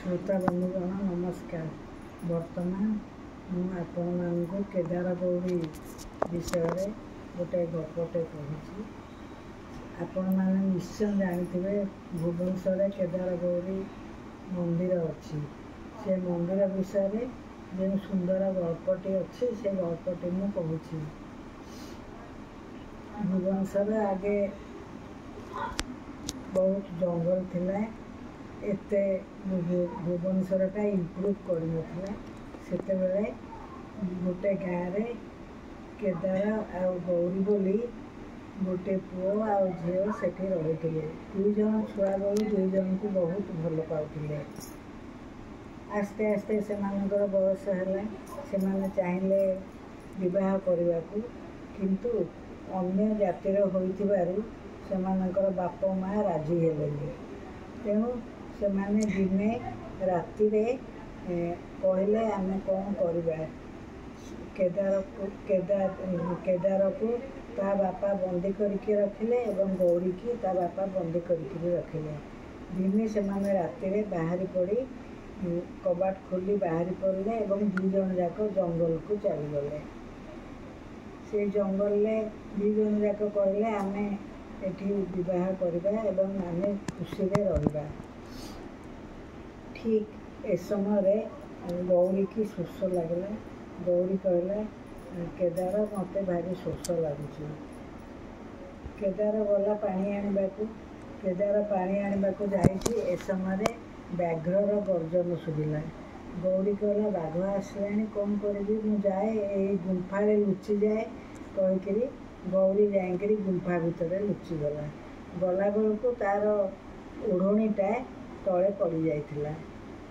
श्रोता बंधुगण नमस्कार। बर्तमान मुझे केदार गौरी विषय गोटे गपटे कहूँ। आपण मैंने निश्चय जानते भुवनेश्वर केदार गौरी मंदिर अच्छी से मंदिर विषय जो सुंदर गल्पटी अच्छी से गल्पटी मु कहूँ। भुवनेश्वर आगे बहुत जंगल थिला, एते भुवनेश्वरटा इम्प्रूव कर गोटे गाँव में केदार आ गौरी बोली गोटे पुओ आ झील से रही। दुई जन छुआ बेलू दुई जन को बहुत भल पाते। आस्ते आस्ते से बयस है से चाहिए विवाह करने को, किंतु अन्य जातिर होइथिबारु सेमानकर बाप माँ राजी हेलेनी। तेणु से दिने राति कहले आमे कौन करवा। केदार को ता बापा बंदी करके रखिले एवं गौरी की ता बापा बंदी करके रखिले। दिने से राति बाहरी पड़ी कबाट खोली बाहरी पड़े और दुई जन जाक जंगल को चलीगले। से जंगल में दुई जन जाक कहले आमे एठी विवाह करवा एवं आमे खुशी रे रहिबा। ठीक ए समय गौरी की शोष लगला। गौरी कहला केदार मत भारी शोष लगुच। केदार गला पानी आने को। केदार पानी आने को जाइए ए समय व्याघ्रर गर्जन शुभिला। गौरी कहला बाघ आसला कौन करी जाए ये गुंफा लुचि जाए कहीकि गौरी जाकरी गुंफा भितर लुचिगला। गला बेलू तार ओढ़णीटा तले पड़ जाइथिला।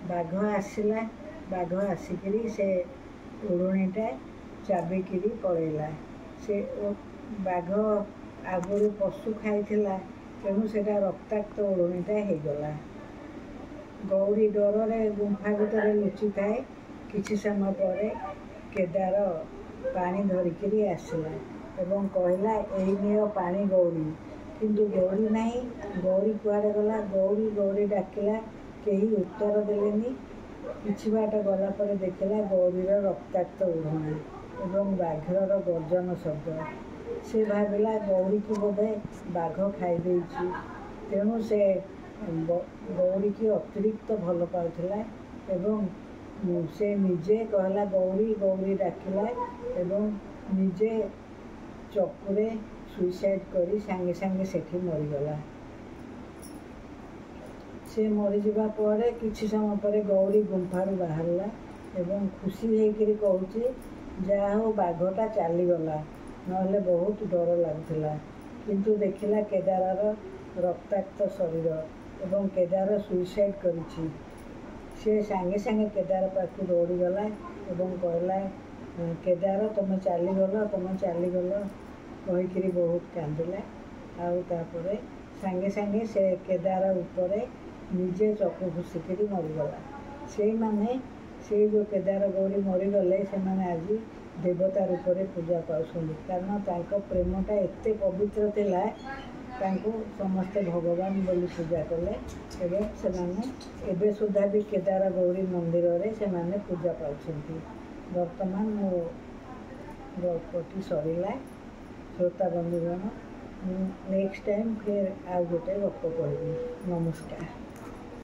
बाघ आसला। बाघ आसिकी से ओढ़णीटा चाबिकी पड़ेला। से बाघ आगुरी पशु खाइथिला, तेणु सेटा रक्ताक्त ओढ़णीटा होगला। गौरी डर रे गुंफा भितर लुचि थाए। किछि समय पर केदार पानी धरिकी आसला एवं कहला एही नियो पानी गौरी, किंतु गौरी नहीं। गौरी कुआड़े गला। गौरी गौरी डाकिला, केही उत्तर देलेनी। किछि बाट गला पर देखला गौरीर रक्ताक्त ओढ़णी एवं बाघर गर्जन शब्द। से भाविला गौरी की बोधे बाघ खाई देछि। तेणु से गौरी की अतिरिक्त भल पाउथिला एवं से निजे कहला गौरी गौरी डाकिला एवं निजे चकुरे सुइसाइड करी सांगे सांगे सेठी मरीगला। से मरीजा पर किछि समय पर गौरी गुंफारू बाहरला एवं खुशी होकर कहूँ जहा हो बाघटा चलीगला, नहले बहुत डर लगुला। किंतु देखिला केदार रक्ताक्त शरीर एवं केदार सुइसाइड करिछि। से सांगे सांगे केदार पाखु दौड़ीगला एवं कहला केदार तुम चलीगल कहीकि बहुत कांदिला। आउे सांगे सांगे से केदार उपर निजे चकु घुषिकी मरीगला। से जो केदार गौरी मरीगले से आज देवता रूप में पूजा पाउछन्ति, कारण तांको प्रेमटा एते पवित्र थिला। तांको समस्ते भगवान बोली पूजा कले एवं से एबे सुधा भी केदार गौरी मंदिर रे से पूजा पाउछन्ति। वर्तमान मो गल्पटी सरिला। श्रोता बंधुगण नेक्स्ट टाइम फिर आ गोटे गप कहबी। नमस्कार।